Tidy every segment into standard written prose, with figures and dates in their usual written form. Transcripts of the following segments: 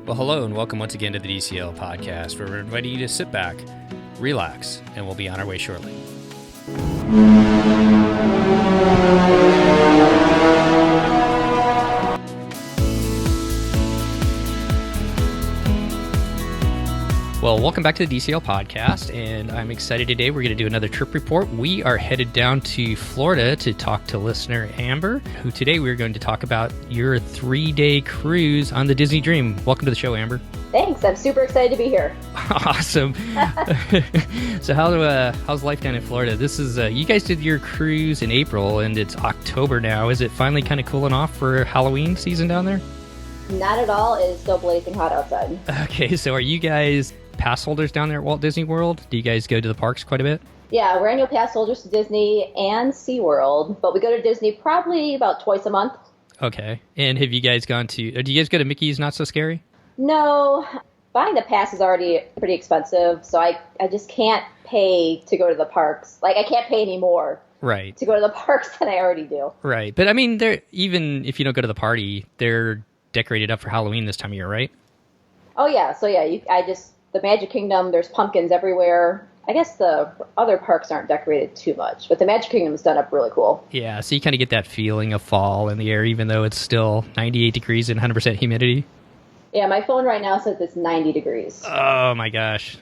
Well, hello and welcome once again to the DCL podcast, where we're inviting you to sit back, relax, and we'll be on our way shortly. Well, welcome back to the DCL podcast, and I'm excited today. We're going to do another trip report. We are headed down to Florida to talk to listener Amber, who today we're going to talk about your 3-day cruise on the Disney Dream. Welcome to the show, Amber. Thanks. I'm super excited to be here. Awesome. So how's life down in Florida? This is you guys did your cruise in April, and it's October now. Is it finally kind of cooling off for Halloween season down there? Not at all. It is still blazing hot outside. Okay, so are you guys pass holders down there at Walt Disney World? Do you guys go to the parks quite a bit? Yeah, we're annual pass holders to Disney and SeaWorld, but we go to Disney probably about twice a month. Okay. And have you guys gone to, do you guys go to Mickey's Not So Scary? No, buying the pass is already pretty expensive, so I just can't pay to go to the parks. Like, I can't pay any more Right. to go to the parks than I already do. Right. But I mean, they're, even if you don't go to the party, they're decorated up for Halloween this time of year, right? Oh, yeah. So, yeah, the Magic Kingdom, there's pumpkins everywhere. I guess the other parks aren't decorated too much, but the Magic Kingdom is done up really cool. Yeah, so you kind of get that feeling of fall in the air, even though it's still 98 degrees and 100% humidity. Yeah, my phone right now says it's 90 degrees. Oh, my gosh.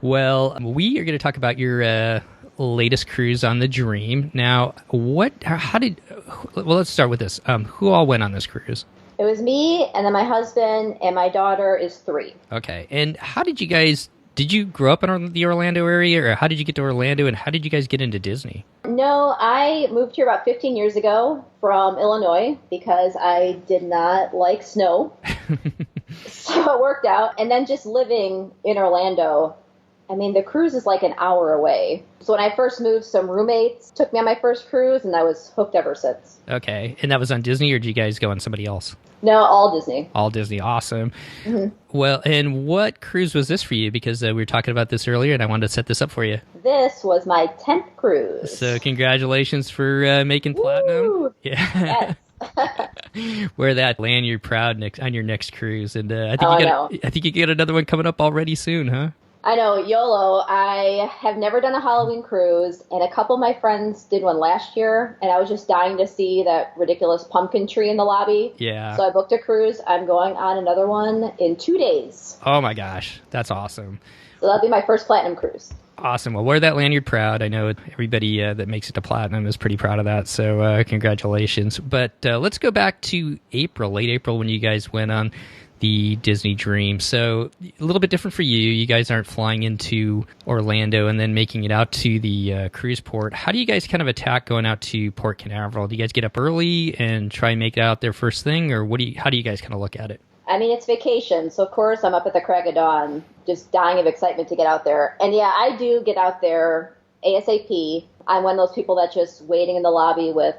Well, we are going to talk about your latest cruise on the Dream. Now, let's start with this. Who all went on this cruise? It was me, and then my husband, and my daughter is 3. Okay. And how did you grow up in the Orlando area, or how did you get to Orlando, and how did you guys get into Disney? No, I moved here about 15 years ago from Illinois because I did not like snow. So it worked out. And then just living in Orlando, I mean, the cruise is like an hour away. So when I first moved, some roommates took me on my first cruise, and I was hooked ever since. Okay. And that was on Disney, or did you guys go on somebody else? No, all Disney. All Disney. Awesome. Mm-hmm. Well, and what cruise was this for you? Because we were talking about this earlier, and I wanted to set this up for you. This was my 10th cruise. So congratulations for making platinum. Woo! Yeah. Yes. Wear that lanyard proud on your next cruise. And I think you get another one coming up already soon, huh? I know, YOLO. I have never done a Halloween cruise, and a couple of my friends did one last year, and I was just dying to see that ridiculous pumpkin tree in the lobby. Yeah. So I booked a cruise. I'm going on another one in 2 days. Oh, my gosh. That's awesome. So that'll be my first platinum cruise. Awesome. Well, wear that lanyard proud. I know everybody that makes it to platinum is pretty proud of that, so congratulations. But let's go back to late April, when you guys went on the Disney Dream. So a little bit different for you. You guys aren't flying into Orlando and then making it out to the cruise port. How do you guys kind of attack going out to Port Canaveral? Do you guys get up early and try and make it out there first thing, or how do you guys kind of look at it? I mean, it's vacation, so of course I'm up at the crack of dawn, just dying of excitement to get out there. And yeah, I do get out there ASAP. I'm one of those people that's just waiting in the lobby with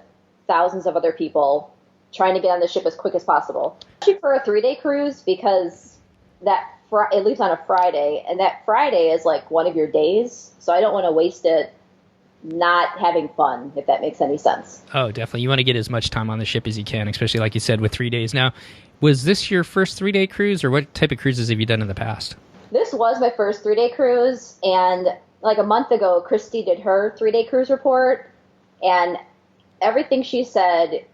thousands of other people, trying to get on the ship as quick as possible. Especially for a 3-day cruise, because it leaves on a Friday, and that Friday is like one of your days, so I don't want to waste it not having fun, if that makes any sense. Oh, definitely. You want to get as much time on the ship as you can, especially like you said with 3 days. Now, was this your first 3-day cruise, or what type of cruises have you done in the past? This was my first 3-day cruise, and like a month ago, Christy did her 3-day cruise report, and everything she said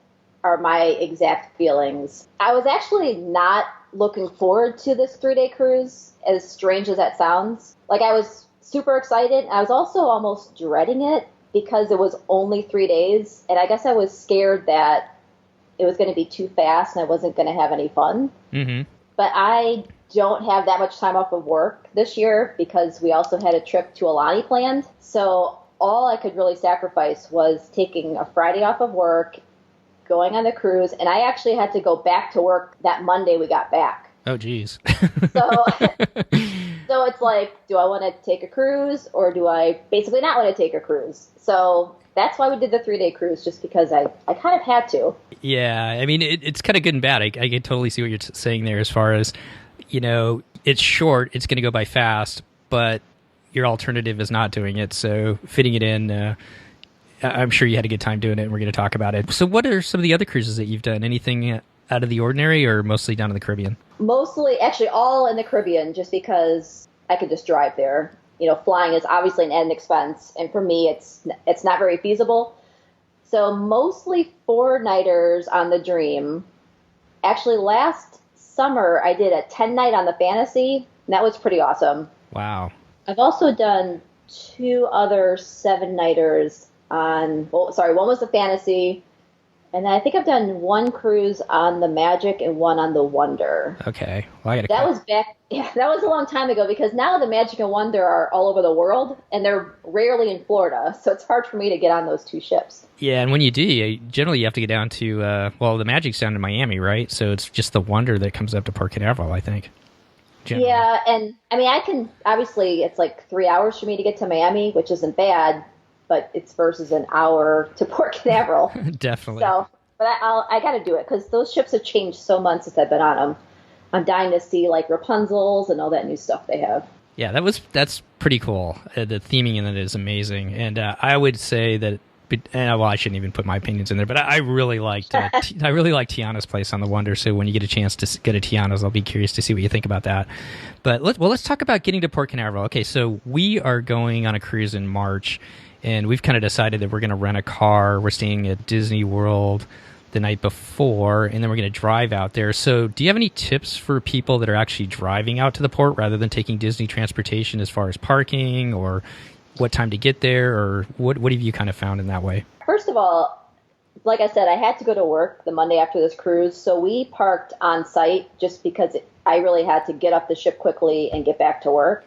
are my exact feelings. I was actually not looking forward to this 3-day cruise, as strange as that sounds. Like, I was super excited. I was also almost dreading it because it was only 3 days, and I guess I was scared that it was going to be too fast and I wasn't going to have any fun. Mm-hmm. But I don't have that much time off of work this year because we also had a trip to Aulani planned. So all I could really sacrifice was taking a Friday off of work, going on the cruise, and I actually had to go back to work that Monday we got back. Oh, geez. So it's like, do I want to take a cruise, or do I basically not want to take a cruise? So that's why we did the 3-day cruise, just because I kind of had to. Yeah, I mean, it's kind of good and bad. I can totally see what you're saying there as far as, it's short, it's going to go by fast, but your alternative is not doing it. So fitting it in, I'm sure you had a good time doing it, and we're going to talk about it. So what are some of the other cruises that you've done? Anything out of the ordinary, or mostly down in the Caribbean? Mostly, actually, all in the Caribbean, just because I could just drive there. Flying is obviously an added expense, and for me, it's not very feasible. So mostly 4-nighters on the Dream. Actually, last summer, I did a 10-night on the Fantasy, and that was pretty awesome. Wow. I've also done 2 other 7-nighters one was the Fantasy, and then I think I've done 1 cruise on the Magic and 1 on the Wonder. Okay. Well, that was a long time ago, because now the Magic and Wonder are all over the world, and they're rarely in Florida, so it's hard for me to get on those 2 ships. Yeah, and when you do, generally you have to get down to, the Magic's down to Miami, right? So it's just the Wonder that comes up to Port Canaveral, I think. Generally. Yeah, and I mean, obviously it's like 3 hours for me to get to Miami, which isn't bad, but it's versus an hour to Port Canaveral. Definitely. So, but I got to do it, because those ships have changed so much since I've been on them. I'm dying to see like Rapunzel's and all that new stuff they have. Yeah, that's pretty cool. The theming in it is amazing, and I would say that. I shouldn't even put my opinions in there, but I really liked Tiana's place on the Wonder. So when you get a chance to go to Tiana's, I'll be curious to see what you think about that. But let's talk about getting to Port Canaveral. Okay, so we are going on a cruise in March, and we've kind of decided that we're going to rent a car. We're staying at Disney World the night before, and then we're going to drive out there. So do you have any tips for people that are actually driving out to the port rather than taking Disney transportation, as far as parking or what time to get there, or what have you kind of found in that way? First of all, like I said, I had to go to work the Monday after this cruise, so we parked on site just because I really had to get off the ship quickly and get back to work.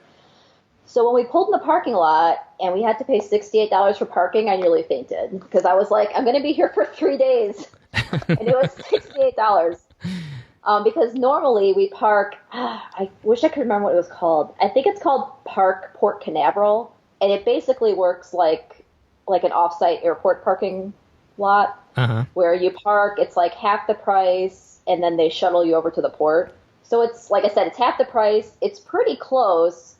So when we pulled in the parking lot and we had to pay $68 for parking, I nearly fainted, because I was like, I'm going to be here for 3 days. And it was $68. Because normally we park, I wish I could remember what it was called. I think it's called Park Port Canaveral. And it basically works like an off-site airport parking lot, where you park, it's like half the price, and then they shuttle you over to the port. So it's, like I said, it's half the price. It's pretty close.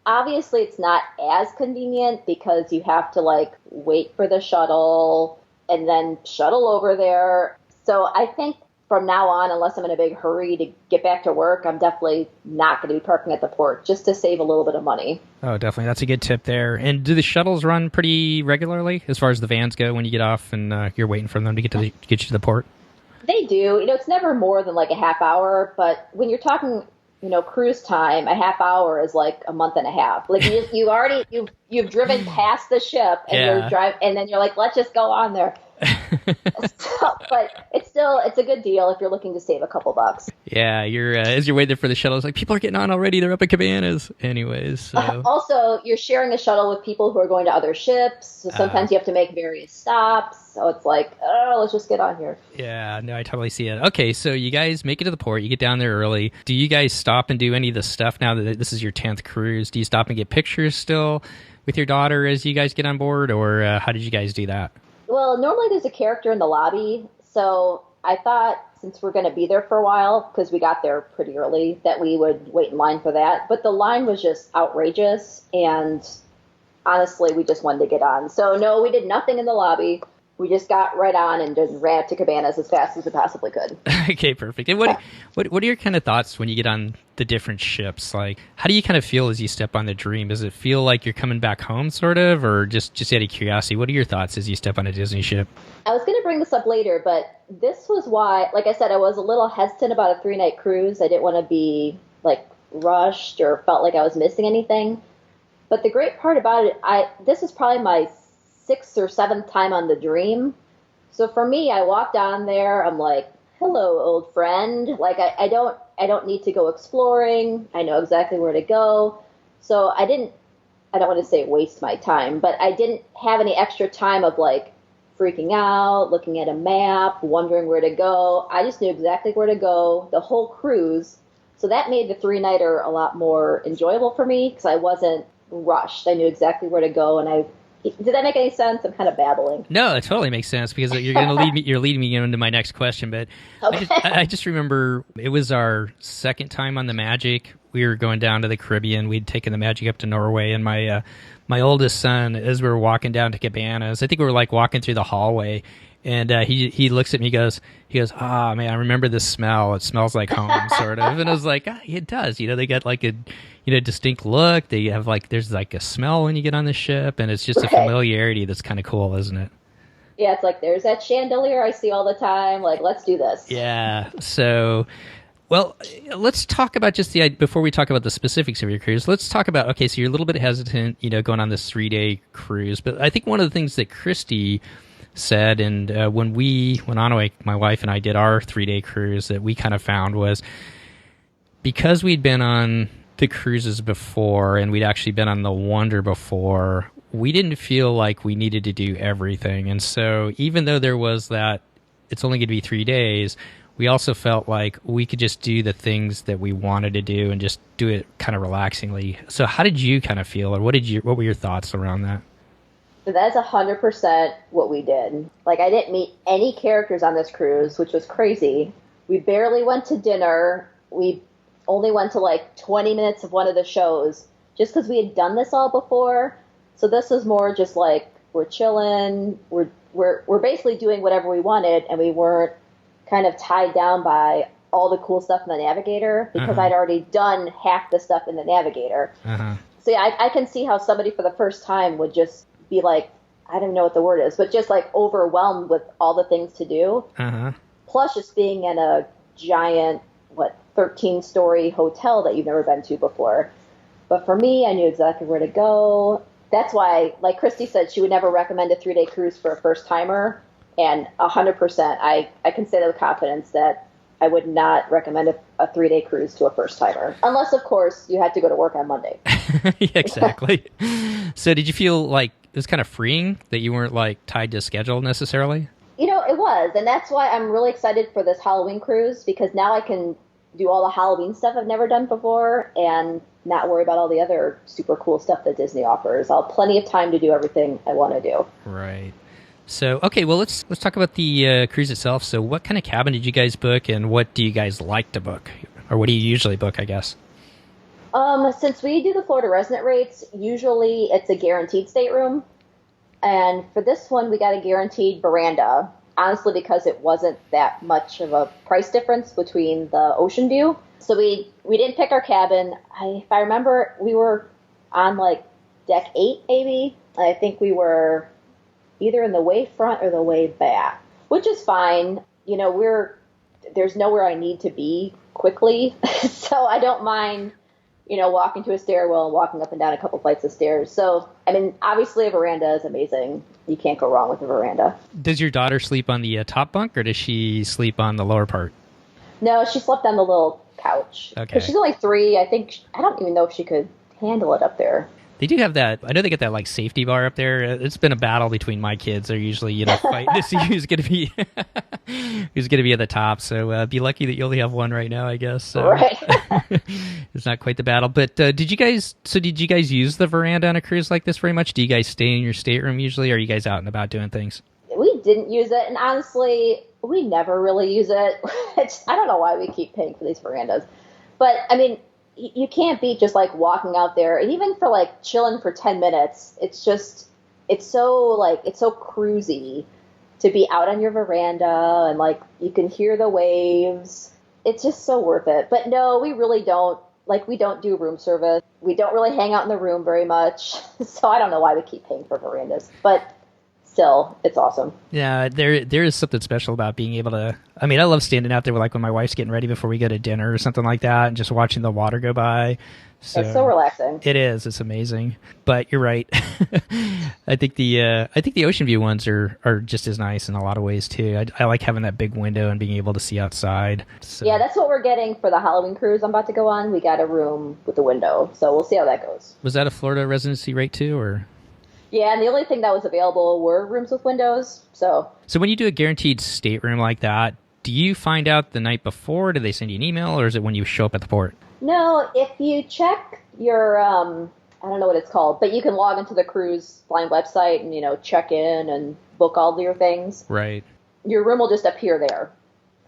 Obviously, it's not as convenient, because you have to wait for the shuttle and then shuttle over there. So I think from now on, unless I'm in a big hurry to get back to work, I'm definitely not going to be parking at the port, just to save a little bit of money. Oh, definitely. That's a good tip there. And do the shuttles run pretty regularly as far as the vans go when you get off and you're waiting for them to get you to the port? They do. It's never more than a half hour, but when you're talking, cruise time, a half hour is like a month and a half. You've driven past the ship and and then you're like, let's just go on there. But it's a good deal if you're looking to save a couple bucks. Yeah, you're as you're waiting for the shuttle, it's like people are getting on already. They're up at Cabanas, anyways. So. Also, you're sharing a shuttle with people who are going to other ships, so sometimes you have to make various stops. So it's like, let's just get on here. Yeah, no, I totally see it. Okay, so you guys make it to the port. You get down there early. Do you guys stop and do any of the stuff now that this is your 10th cruise? Do you stop and get pictures still with your daughter as you guys get on board, or how did you guys do that? Well, normally there's a character in the lobby, so I thought since we're going to be there for a while, because we got there pretty early, that we would wait in line for that. But the line was just outrageous, and honestly, we just wanted to get on. So no, we did nothing in the lobby. We just got right on and just ran to Cabanas as fast as we possibly could. Okay, perfect. And what are your kind of thoughts when you get on the different ships? Like, how do you kind of feel as you step on the Dream? Does it feel like you're coming back home, sort of, or just out of curiosity? What are your thoughts as you step on a Disney ship? I was going to bring this up later, but this was why, like I said, I was a little hesitant about a 3-night cruise. I didn't want to be rushed or felt like I was missing anything. But the great part about it, this is probably my 6th or 7th time on the Dream. So for me, I walked on there. I'm like, hello, old friend. I don't need to go exploring. I know exactly where to go. So I don't want to say waste my time, but I didn't have any extra time of freaking out, looking at a map, wondering where to go. I just knew exactly where to go the whole cruise. So that made the 3-nighter a lot more enjoyable for me, because I wasn't rushed. I knew exactly where to go, and did that make any sense? I'm kind of babbling. No, it totally makes sense, because you're leading me into my next question. But okay. I just remember it was our 2nd time on the Magic. We were going down to the Caribbean. We'd taken the Magic up to Norway, and my oldest son, as we were walking down to Cabanas, I think we were walking through the hallway, And he looks at me, he goes, ah, man, I remember this smell. It smells like home, sort of. And I was like, it does. They got like a, distinct look. They have like, there's like a smell when you get on the ship, and it's just a familiarity that's kind of cool, isn't it? Yeah, it's like, there's that chandelier I see all the time. Like, let's do this. Yeah. So, well, let's talk about just before we talk about the specifics of your cruise, let's talk about, okay, so you're a little bit hesitant, going on this 3-day cruise. But I think one of the things that Christy said, and when Anaway, my wife, and I did our 3-day cruise, that we kind of found was, because we'd been on the cruises before and we'd actually been on the Wonder before, we didn't feel like we needed to do everything. And so even though there was that it's only going to be 3 days, we also felt like we could just do the things that we wanted to do and just do it kind of relaxingly. So how did you kind of feel, or what were your thoughts around that? So that's 100% what we did. Like, I didn't meet any characters on this cruise, which was crazy. We barely went to dinner. We only went to like 20 minutes of one of the shows just because we had done this all before. So this was more just like, we're chilling. We're basically doing whatever we wanted, and we weren't kind of tied down by all the cool stuff in the Navigator because I'd already done half the stuff in the Navigator. So yeah, I can see how somebody for the first time would just be like, I don't know what the word is, but just like overwhelmed with all the things to do. Plus just being in a giant, 13-story hotel that you've never been to before. But for me, I knew exactly where to go. That's why, like Christy said, she would never recommend a 3-day cruise for a first timer. And 100%, I can say that with confidence that I would not recommend a 3-day cruise to a first timer. Unless, of course, you had to go to work on Monday. Yeah, exactly. So did you feel like it was kind of freeing that you weren't like tied to schedule necessarily? It was. And that's why I'm really excited for this Halloween cruise, because now I can do all the Halloween stuff I've never done before and not worry about all the other super cool stuff that Disney offers. I'll have plenty of time to do everything I want to do. Right. So, okay, well, let's talk about the cruise itself. So what kind of cabin did you guys book, and what do you guys like to book? Or what do you usually book, I guess? Since we do the Florida resident rates, usually it's a guaranteed stateroom. And for this one, we got a guaranteed veranda, honestly, because it wasn't that much of a price difference between the ocean view. So we didn't pick our cabin. If I remember, we were on like deck 8, maybe. I think we were either in the way front or the way back, which is fine. There's nowhere I need to be quickly, so I don't mind, walking to a stairwell and walking up and down a couple flights of stairs. So, obviously a veranda is amazing. You can't go wrong with a veranda. Does your daughter sleep on the top bunk, or does she sleep on the lower part? No, she slept on the little couch. Okay. She's only 3. I don't even know if she could handle it up there. They do have that. I know they get that like safety bar up there. It's been a battle between my kids. They're usually fighting to see who's going to be at the top. So be lucky that you only have one right now, I guess. So. Right. It's not quite the battle. But did you guys use the veranda on a cruise like this very much? Do you guys stay in your stateroom usually, or are you guys out and about doing things? We didn't use it, and honestly, we never really use it. I don't know why we keep paying for these verandas, but you can't beat just like walking out there, and even for like chilling for 10 minutes, it's so cruisy to be out on your veranda, and like you can hear the waves. It's just so worth it. But no, we really don't. Like, we don't do room service. We don't really hang out in the room very much. So I don't know why we keep paying for verandas, but still, it's awesome. Yeah, there is something special about being able to. I love standing out there like when my wife's getting ready before we go to dinner or something like that, and just watching the water go by. So, it's so relaxing. It is. It's amazing. But you're right. I think the ocean view ones are just as nice in a lot of ways too. I like having that big window and being able to see outside. So. Yeah, that's what we're getting for the Halloween cruise I'm about to go on. We got a room with a window, so we'll see how that goes. Was that a Florida residency rate too, or? Yeah, and the only thing that was available were rooms with windows. So when you do a guaranteed stateroom like that, do you find out the night before? Do they send you an email, or is it when you show up at the port? No, if you check your, I don't know what it's called, but you can log into the cruise line website and, check in and book all your things. Right. Your room will just appear there.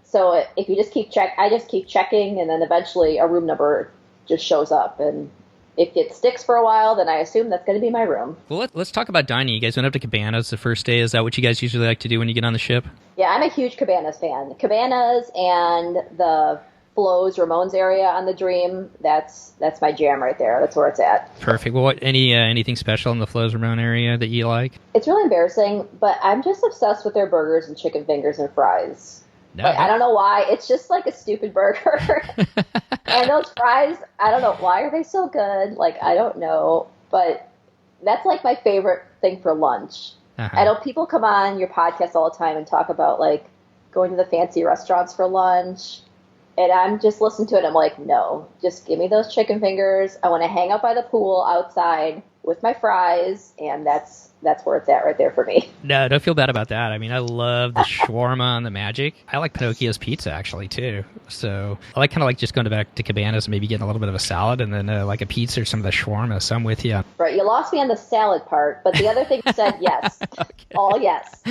So if you just I just keep checking, and then eventually a room number just shows up, and If it sticks for a while, then I assume that's going to be my room. Well, let's talk about dining. You guys went up to Cabanas the first day. Is that what you guys usually like to do when you get on the ship? Yeah, I'm a huge Cabanas fan. Cabanas and the Flo's Ramones area on the Dream, that's my jam right there. That's where it's at. Perfect. Well, anything special in the Flo's Ramon area that you like? It's really embarrassing, but I'm just obsessed with their burgers and chicken fingers and fries. No, like, I don't know why. It's just like a stupid burger. And those fries, I don't know. Why are they so good? Like, I don't know. But that's like my favorite thing for lunch. Uh-huh. I know people come on your podcast all the time and talk about like going to the fancy restaurants for lunch. And I'm just listening to it. I'm like, no, just give me those chicken fingers. I want to hang out by the pool outside with my fries. And that's where it's at right there for me. No, don't feel bad about that. I mean, I love the shawarma and the magic. I like Pinocchio's pizza, actually, too. So I like kind of like just going back to Cabanas and maybe getting a little bit of a salad and then like a pizza or some of the shawarma. So I'm with you. Right. You lost me on the salad part, but the other thing said yes. Okay. All yes.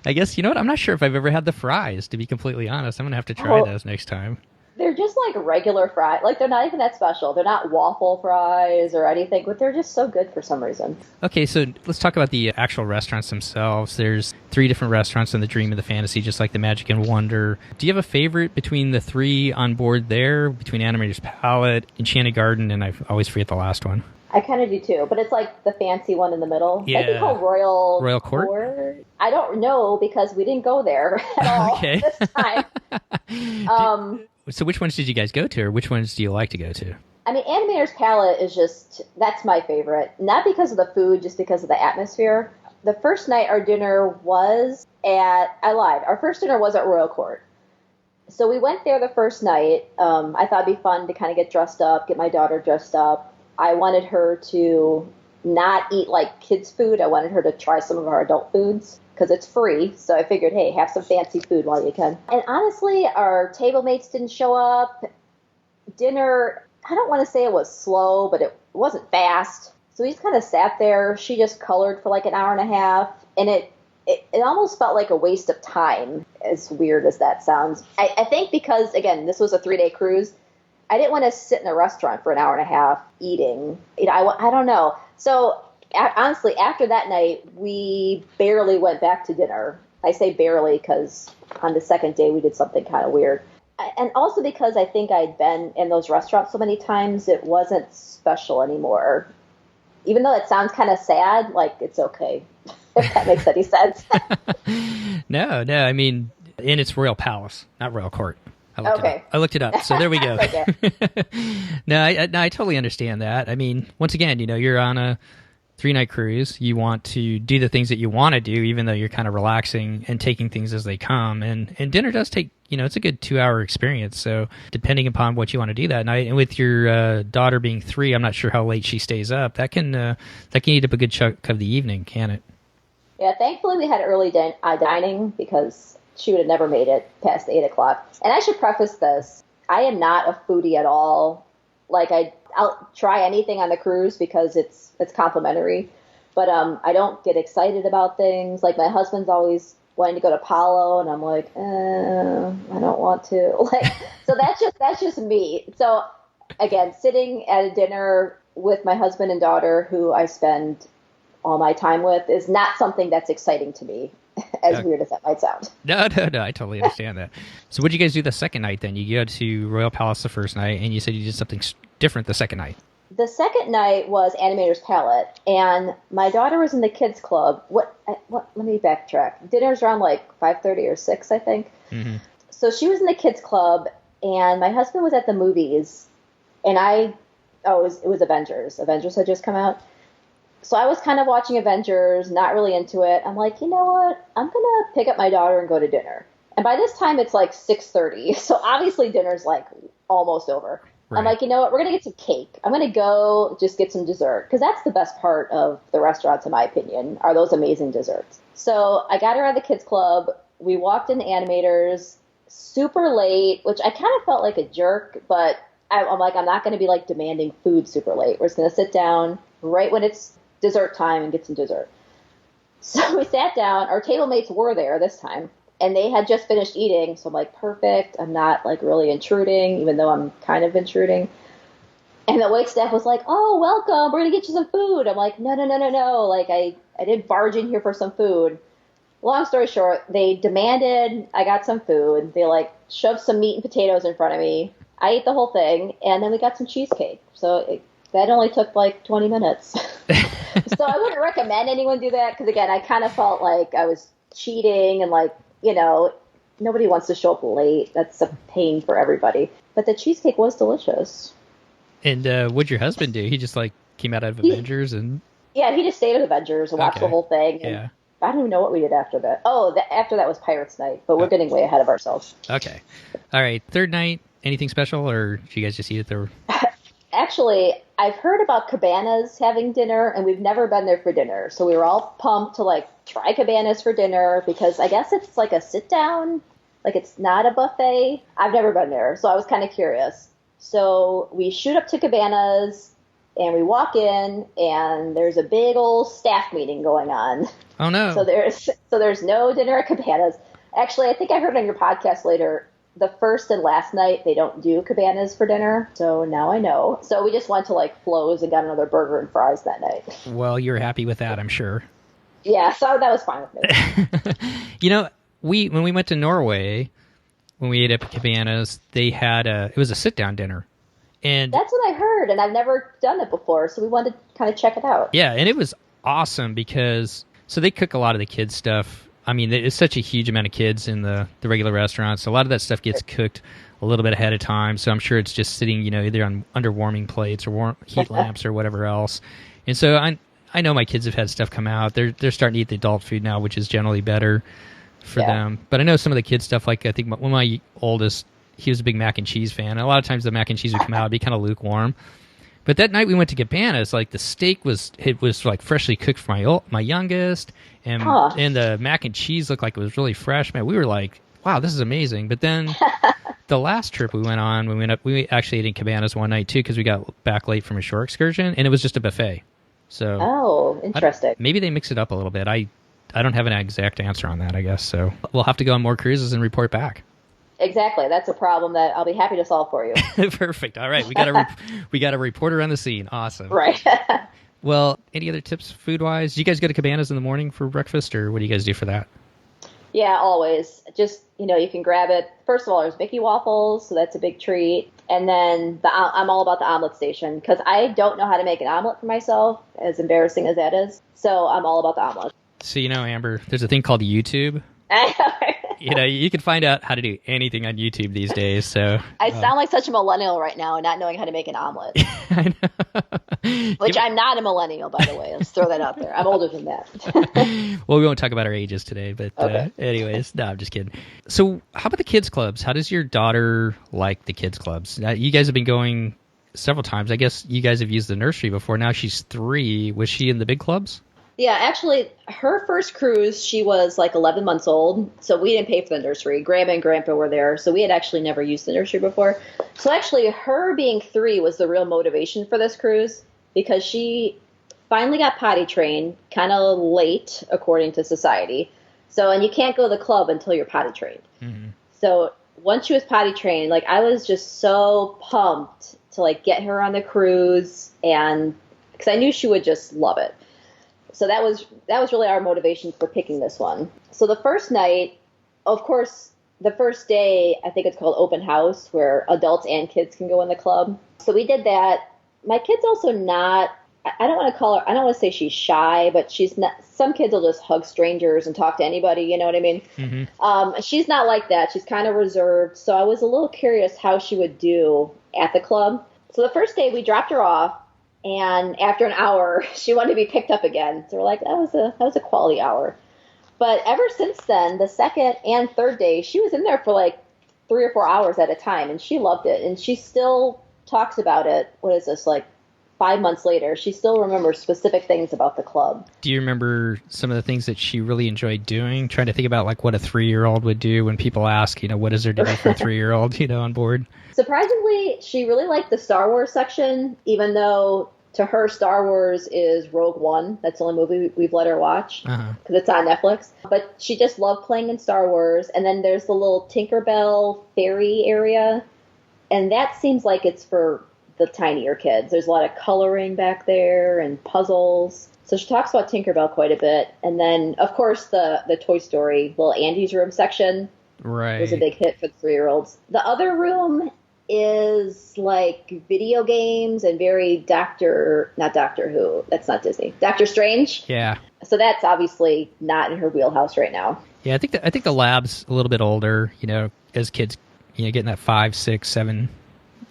I guess, you know what? I'm not sure if I've ever had the fries, to be completely honest. I'm going to have to try those next time. They're just like regular fries. Like, they're not even that special. They're not waffle fries or anything, but they're just so good for some reason. Okay, so let's talk about the actual restaurants themselves. There's 3 different restaurants in the Dream of the Fantasy, just like the Magic and Wonder. Do you have a favorite between the 3 on board there, between Animator's Palette, Enchanted Garden, and I always forget the last one? I kind of do too, but it's like the fancy one in the middle. Yeah. I think called Royal Court? I don't know because we didn't go there at all this time. So which ones did you guys go to, or which ones do you like to go to? I mean, Animator's Palette is just, that's my favorite. Not because of the food, just because of the atmosphere. The first night our dinner was I lied. Our first dinner was at Royal Court. So we went there the first night. I thought it'd be fun to kind of get dressed up, get my daughter dressed up. I wanted her to not eat like kids' food. I wanted her to try some of our adult foods because it's free. So I figured, hey, have some fancy food while you can. And honestly, our table mates didn't show up. Dinner, I don't want to say it was slow, but it wasn't fast. So we just kind of sat there. She just colored for like an hour and a half. And it almost felt like a waste of time, as weird as that sounds. I think because, again, this was a 3-day cruise, I didn't want to sit in a restaurant for an hour and a half eating. I don't know. So honestly, after that night, we barely went back to dinner. I say barely because on the second day we did something kind of weird. And also because I think I'd been in those restaurants so many times, it wasn't special anymore. Even though it sounds kind of sad, like, it's okay, if that makes any sense. No, I mean, and it's Royal Palace, not Royal Court. I looked it up, so there we go. No, I totally understand that. I mean, once again, you're on a 3-night cruise. You want to do the things that you want to do, even though you're kind of relaxing and taking things as they come. And dinner does take, it's a good 2-hour experience. So depending upon what you want to do that night, and with your daughter being 3, I'm not sure how late she stays up. That can eat up a good chunk of the evening, can it? Yeah, thankfully we had early dining because she would have never made it past 8 o'clock. And I should preface this. I am not a foodie at all. Like, I'll try anything on the cruise because it's complimentary. But I don't get excited about things. Like, my husband's always wanting to go to Palo, and I'm like, I don't want to. Like, so that's just me. So, again, sitting at a dinner with my husband and daughter, who I spend all my time with, is not something that's exciting to me. As weird as that might sound. No, I totally understand that. So what did you guys do the second night then? You go to Royal Palace the first night, and you said you did something different the second night. The second night was Animator's Palette, and my daughter was in the kids club. Let me backtrack. Dinner's around like 5:30 or 6, I think. Mm-hmm. So she was in the kids club, and my husband was at the movies, and it was Avengers. Avengers had just come out. So I was kind of watching Avengers, not really into it. I'm like, you know what? I'm going to pick up my daughter and go to dinner. And by this time, it's like 6:30. So obviously dinner's like almost over. Right. I'm like, you know what? We're going to get some cake. I'm going to go just get some dessert. Because that's the best part of the restaurants, in my opinion, are those amazing desserts. So I got her at the kids club. We walked in Animators super late, which I kind of felt like a jerk. But I'm like, I'm not going to be like demanding food super late. We're just going to sit down right when it's dessert time and get some dessert. So we sat down. Our table mates were there this time, and they had just finished eating. So I'm like, perfect. I'm not like really intruding, even though I'm kind of intruding. And the waitstaff was like, "Oh, welcome. We're gonna get you some food." I'm like, "No, no, no, no, no. Like, I didn't barge in here for some food." Long story short, they demanded I got some food. They like shoved some meat and potatoes in front of me. I ate the whole thing, and then we got some cheesecake. So that only took like 20 minutes. So I wouldn't recommend anyone do that because, again, I kind of felt like I was cheating and, like, you know, nobody wants to show up late. That's a pain for everybody. But the cheesecake was delicious. And what'd your husband do? He just like came out of Avengers and... Yeah, he just stayed at Avengers and watched the whole thing. And yeah. I don't even know what we did after that. Oh, after that was Pirates Night, but we're getting way ahead of ourselves. Okay. All right. Third night, anything special, or did you guys just eat it there? Actually, I've heard about Cabanas having dinner, and we've never been there for dinner. So we were all pumped to, like, try Cabanas for dinner because I guess it's like a sit-down. Like, it's not a buffet. I've never been there, so I was kind of curious. So we shoot up to Cabanas, and we walk in, and there's a big old staff meeting going on. Oh, no. So there's no dinner at Cabanas. Actually, I think I heard on your podcast later, the first and last night, they don't do Cabanas for dinner. So now I know. So we just went to, like, Flo's and got another burger and fries that night. Well, you're happy with that, I'm sure. Yeah, so that was fine with me. You know, when we went to Norway, when we ate at Cabanas, they had it was a sit-down dinner. And that's what I heard, and I've never done it before, so we wanted to kind of check it out. Yeah, and it was awesome because... So they cook a lot of the kids' stuff. I mean, there's such a huge amount of kids in the regular restaurants. So a lot of that stuff gets cooked a little bit ahead of time. So I'm sure it's just sitting, you know, either on under warming plates or heat lamps or whatever else. And so I know my kids have had stuff come out. They're starting to eat the adult food now, which is generally better for them. But I know some of the kids' stuff, like I think one of my oldest, he was a big mac and cheese fan. And a lot of times the mac and cheese would come out, it'd be kind of lukewarm. But that night we went to Cabanas, like the steak was like freshly cooked for my youngest, and the mac and cheese looked like it was really fresh. Man, we were like, wow, this is amazing. But then the last trip we went on, we actually ate in Cabanas one night too because we got back late from a shore excursion, and it was just a buffet. So interesting. Maybe they mix it up a little bit. I don't have an exact answer on that, I guess. So we'll have to go on more cruises and report back. Exactly. That's a problem that I'll be happy to solve for you. Perfect. All right. We got a reporter on the scene. Awesome. Right. Well, any other tips food-wise? Do you guys go to Cabanas in the morning for breakfast, or what do you guys do for that? Yeah, always. Just, you know, you can grab it. First of all, there's Mickey waffles, so that's a big treat. And then I'm all about the omelet station because I don't know how to make an omelet for myself, as embarrassing as that is. So I'm all about the omelet. So, you know, Amber, there's a thing called YouTube. You know, you can find out how to do anything on YouTube these days. So I sound like such a millennial right now and not knowing how to make an omelet. I know. Which I'm not a millennial, by the way. Let's throw that out there. I'm older than that. Well, we won't talk about our ages today, but anyways, no, I'm just kidding. So how about the kids clubs? How does your daughter like the kids clubs? Now, you guys have been going several times. I guess you guys have used the nursery before. Now she's 3. Was she in the big clubs? Yeah, actually, her first cruise, she was like 11 months old, so we didn't pay for the nursery. Grandma and Grandpa were there, so we had actually never used the nursery before. So actually, her being 3 was the real motivation for this cruise, because she finally got potty trained, kind of late, according to society. So, and you can't go to the club until you're potty trained. Mm-hmm. So once she was potty trained, like, I was just so pumped to, like, get her on the cruise, and because I knew she would just love it. So that was really our motivation for picking this one. So the first night, of course, the first day, I think it's called open house, where adults and kids can go in the club. So we did that. My kid's also not, I don't want to say she's shy, but she's not, some kids will just hug strangers and talk to anybody, you know what I mean? Mm-hmm. She's not like that. She's kind of reserved. So I was a little curious how she would do at the club. So the first day we dropped her off. And after an hour, she wanted to be picked up again. So we're like, that was a quality hour. But ever since then, the second and third day, she was in there for like 3 or 4 hours at a time, and she loved it. And she still talks about it. What is this, like 5 months later? She still remembers specific things about the club. Do you remember some of the things that she really enjoyed doing? Trying to think about like what a 3-year-old would do when people ask, you know, what is there doing for a 3-year-old, you know, on board? Surprisingly, she really liked the Star Wars section, even though to her Star Wars is Rogue One. That's the only movie we've let her watch because it's on Netflix. But she just loved playing in Star Wars. And then there's the little Tinkerbell fairy area. And that seems like it's for the tinier kids. There's a lot of coloring back there and puzzles. So she talks about Tinkerbell quite a bit. And then, of course, the Toy Story little Andy's room section was a big hit for the 3-year-olds. The other room is like video games and very not Doctor Who. That's not Disney. Doctor Strange. Yeah. So that's obviously not in her wheelhouse right now. Yeah, I think the lab's a little bit older, as kids, getting that 5, 6, 7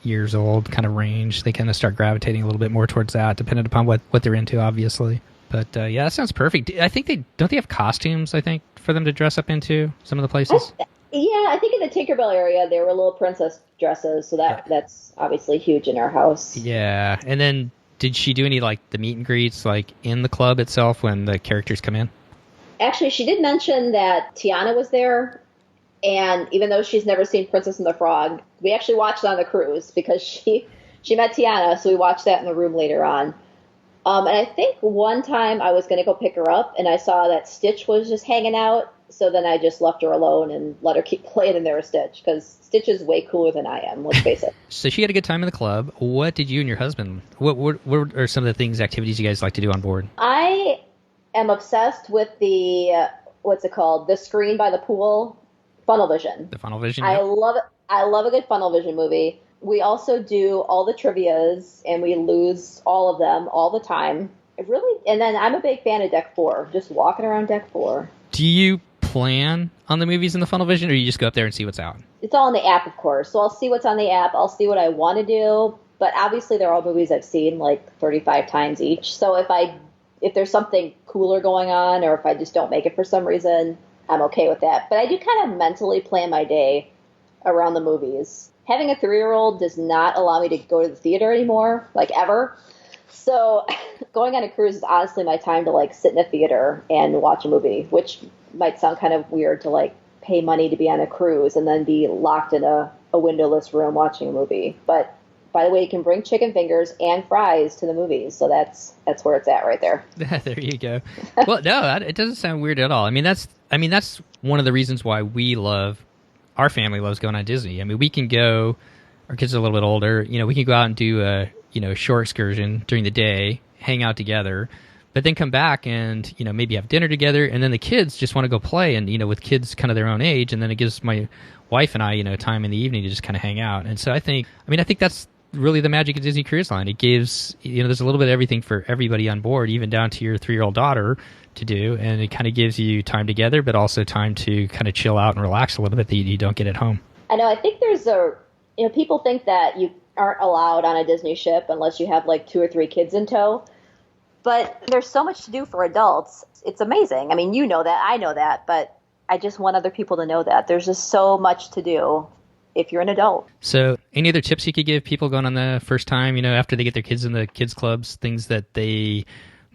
years old kind of range. They kind of start gravitating a little bit more towards that, depending upon what they're into, obviously. But yeah, that sounds perfect. I think don't they have costumes, I think, for them to dress up into some of the places? Yeah, I think in the Tinkerbell area, there were little princess dresses. So that's obviously huge in our house. Yeah. And then did she do any, like, the meet and greets, like, in the club itself when the characters come in? Actually, she did mention that Tiana was there. And even though she's never seen Princess and the Frog, we actually watched it on the cruise because she met Tiana. So we watched that in the room later on. And I think one time I was going to go pick her up and I saw that Stitch was just hanging out. So then I just left her alone and let her keep playing in there with Stitch because Stitch is way cooler than I am, let's face it. So she had a good time in the club. What did you and your husband, what are some of the activities you guys like to do on board? I am obsessed with the, what's it called? The screen by the pool, Funnel Vision. The Funnel Vision? I love it. I love a good Funnel Vision movie. We also do all the trivias, and we lose all of them all the time. And then I'm a big fan of Deck 4, just walking around Deck 4. Do you plan on the movies in the Funnel Vision, or you just go up there and see what's out? It's all on the app, of course. So I'll see what's on the app. I'll see what I want to do. But obviously, they're all movies I've seen like 35 times each. So if there's something cooler going on, or if I just don't make it for some reason, I'm okay with that. But I do kind of mentally plan my day around the movies. Having a 3-year-old does not allow me to go to the theater anymore, like ever. So going on a cruise is honestly my time to like sit in a theater and watch a movie, which might sound kind of weird to like pay money to be on a cruise and then be locked in a windowless room watching a movie. But by the way, you can bring chicken fingers and fries to the movies. So that's where it's at right there. There you go. Well, no, it doesn't sound weird at all. I mean, that's one of the reasons why our family loves going on Disney. I mean, we can go, our kids are a little bit older, we can go out and do a, short excursion during the day, hang out together, but then come back and, maybe have dinner together. And then the kids just want to go play and, with kids kind of their own age. And then it gives my wife and I, time in the evening to just kind of hang out. And so I think that's really the magic of Disney Cruise Line. It gives, there's a little bit of everything for everybody on board, even down to your 3-year-old daughter to do. And it kind of gives you time together, but also time to kind of chill out and relax a little bit that you don't get at home. I know. I think there's people think that you aren't allowed on a Disney ship unless you have like 2 or 3 kids in tow. But there's so much to do for adults. It's amazing. I mean, you know that, I know that, but I just want other people to know that. There's just so much to do if you're an adult. So any other tips you could give people going on the first time, after they get their kids in the kids clubs, things that they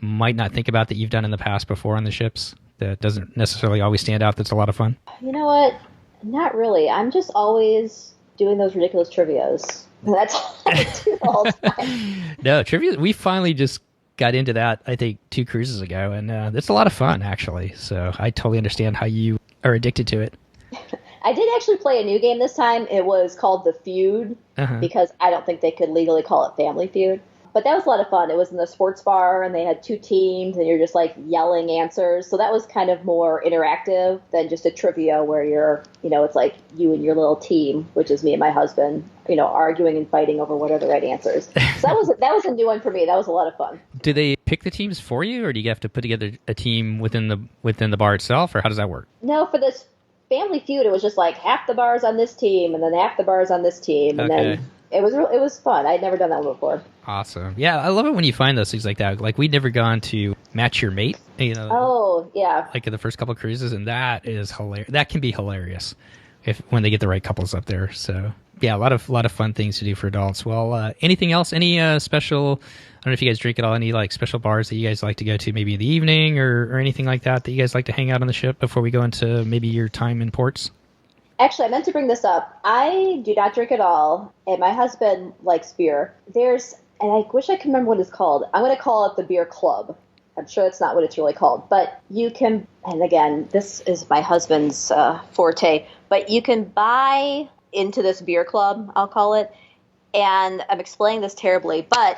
might not think about that you've done in the past before on the ships that doesn't necessarily always stand out that's a lot of fun? You know what? Not really. I'm just always doing those ridiculous trivias. That's all I do the whole time. No, trivia, we finally just got into that, I think, 2 cruises ago, and it's a lot of fun, actually. So I totally understand how you are addicted to it. I did actually play a new game this time. It was called The Feud, because I don't think they could legally call it Family Feud. But that was a lot of fun. It was in the sports bar, and they had 2 teams, and you're just, like, yelling answers. So that was kind of more interactive than just a trivia where you're, it's like you and your little team, which is me and my husband, arguing and fighting over what are the right answers. So that was a new one for me. That was a lot of fun. Do they pick the teams for you, or do you have to put together a team within the bar itself, or how does that work? No, for this Family Feud, it was just like half the bars on this team, and then half the bars on this team, and then it was fun. I'd never done that one before. Awesome. Yeah, I love it when you find those things like that. Like, we'd never gone to Match Your Mate, Oh, yeah. like in the first couple of cruises, and that is hilarious. That can be hilarious when they get the right couples up there. So, yeah, a lot of fun things to do for adults. Well, anything else? Any special, I don't know if you guys drink at all, any like special bars that you guys like to go to maybe in the evening or anything like that you guys like to hang out on the ship before we go into maybe your time in ports? Actually, I meant to bring this up. I do not drink at all, and my husband likes beer. And I wish I could remember what it's called. I'm going to call it the Beer Club. I'm sure that's not what it's really called. But you can, and again, this is my husband's forte, but you can buy into this beer club, I'll call it, and I'm explaining this terribly, but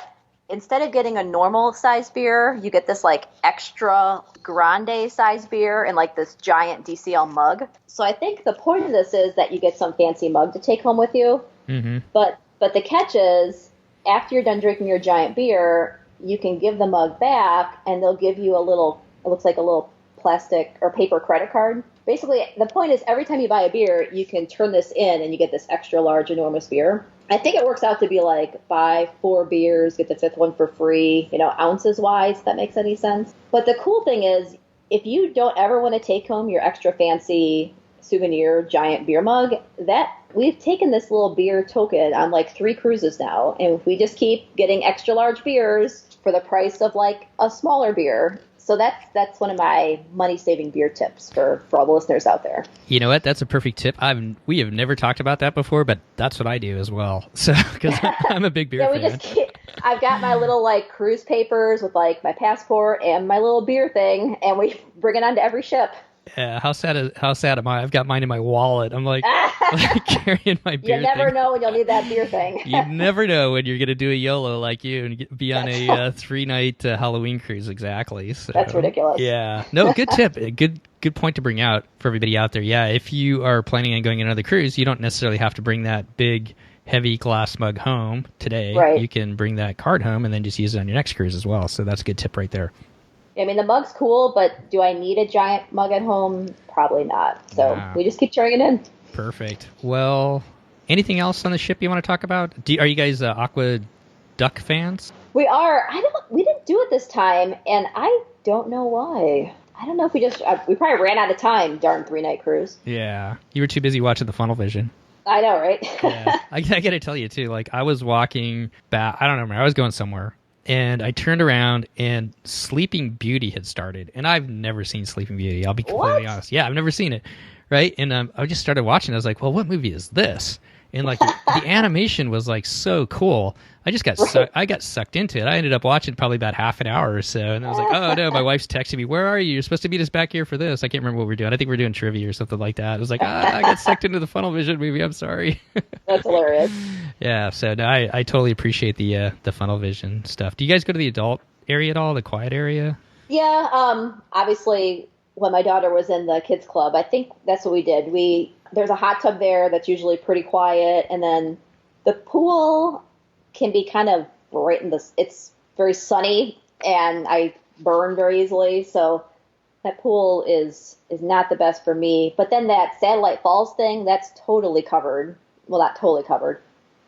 instead of getting a normal size beer, you get this like extra grande size beer in like this giant DCL mug. So I think the point of this is that you get some fancy mug to take home with you. Mm-hmm. But the catch is, after you're done drinking your giant beer, you can give the mug back, and they'll give you it looks like a little plastic or paper credit card. Basically, the point is every time you buy a beer, you can turn this in and you get this extra large, enormous beer. I think it works out to be like buy 4 beers, get the 5th one for free, ounces wise, if that makes any sense. But the cool thing is, if you don't ever want to take home your extra fancy souvenir giant beer mug, that we've taken this little beer token on like 3 cruises now, and we just keep getting extra large beers for the price of like a smaller beer. So that's one of my money-saving beer tips for all the listeners out there. You know what? That's a perfect tip. We have never talked about that before, but that's what I do as well. So, because I'm a big beer fan. I've got my little like cruise papers with like my passport and my little beer thing, and we bring it onto every ship. Yeah, how sad am I? I've got mine in my wallet. I'm like carrying my beer. You never thing. know when you'll need that beer thing. You never know when you're going to do a YOLO like you and be on a 3-night Halloween cruise. Exactly. So, that's ridiculous. Yeah. No, good tip. Good point to bring out for everybody out there. Yeah, if you are planning on going on another cruise, you don't necessarily have to bring that big, heavy glass mug home today. Right. You can bring that card home and then just use it on your next cruise as well. So that's a good tip right there. I mean, the mug's cool, but do I need a giant mug at home? Probably not. So we just keep turning it in. Perfect. Well, anything else on the ship you want to talk about? Are you guys Aqua Duck fans? We are. We didn't do it this time, and I don't know why. I don't know if we probably ran out of time, darn 3-night cruise. Yeah. You were too busy watching the Funnel Vision. I know, right? Yeah. I got to tell you, too, like I was walking back, I don't remember, I was going somewhere. And I turned around and Sleeping Beauty had started. And I've never seen Sleeping Beauty. I'll be completely honest. Yeah, I've never seen it. Right? And I just started watching. I was like, well, what movie is this? And like the animation was like so cool. I just got sucked into it. I ended up watching probably about half an hour or so. And I was like, oh no, my wife's texting me, where are you? You're supposed to meet us back here for this. I can't remember what we're doing. I think we're doing trivia or something like that. I was like, I got sucked into the Funnel Vision movie. I'm sorry. That's hilarious. Yeah, so no, I totally appreciate the Funnel Vision stuff. Do you guys go to the adult area at all, the quiet area? Yeah, obviously when my daughter was in the kids club, I think that's what we did. There's a hot tub there that's usually pretty quiet, and then the pool can be kind of right in it's very sunny, and I burn very easily, so that pool is not the best for me. But then that Satellite Falls thing, that's totally covered. Well, not totally covered.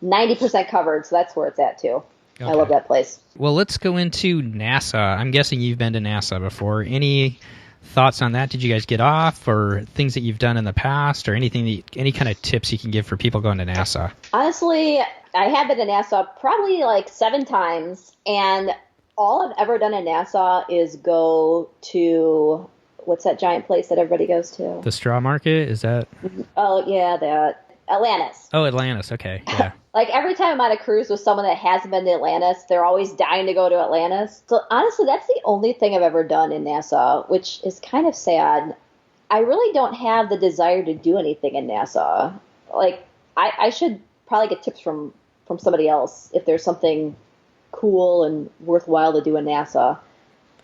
90% covered, so that's where it's at, too. Okay. I love that place. Well, let's go into NASA. I'm guessing you've been to NASA before. Any thoughts on that? Did you guys get off, or things that you've done in the past, or any kind of tips you can give for people going to NASA? Honestly, I have been to NASA probably like 7 times, and all I've ever done in NASA is go to, what's that giant place that everybody goes to? The Straw Market? Is that? Oh, yeah, that. Atlantis. Oh, Atlantis. Okay, yeah. Like every time I'm on a cruise with someone that hasn't been to Atlantis, they're always dying to go to Atlantis. So honestly, that's the only thing I've ever done in NASA, which is kind of sad. I really don't have the desire to do anything in NASA. Like, I should probably get tips from somebody else if there's something cool and worthwhile to do in NASA.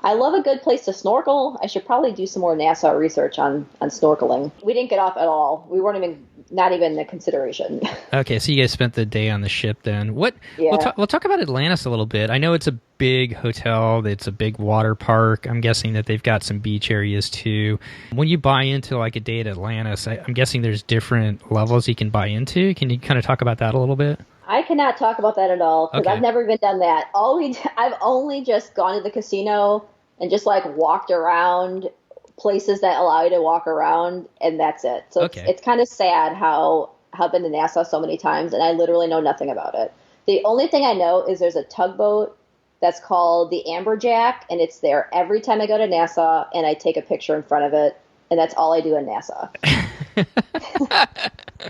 I love a good place to snorkel. I should probably do some more NASA research on snorkeling. We didn't get off at all. We weren't not even a consideration. Okay, so you guys spent the day on the ship then. Yeah. We'll talk about Atlantis a little bit. I know it's a big hotel. It's a big water park. I'm guessing that they've got some beach areas too. When you buy into like a day at Atlantis, I'm guessing there's different levels you can buy into. Can you kind of talk about that a little bit? I cannot talk about that at all because Okay. I've never even done that. I've only just gone to the casino and just like walked around places that allow you to walk around, and that's it. So Okay. it's kind of sad how I've been to NASA so many times and I literally know nothing about it. The only thing I know is there's a tugboat that's called the Amberjack, and it's there every time I go to NASA, and I take a picture in front of it, and that's all I do in NASA.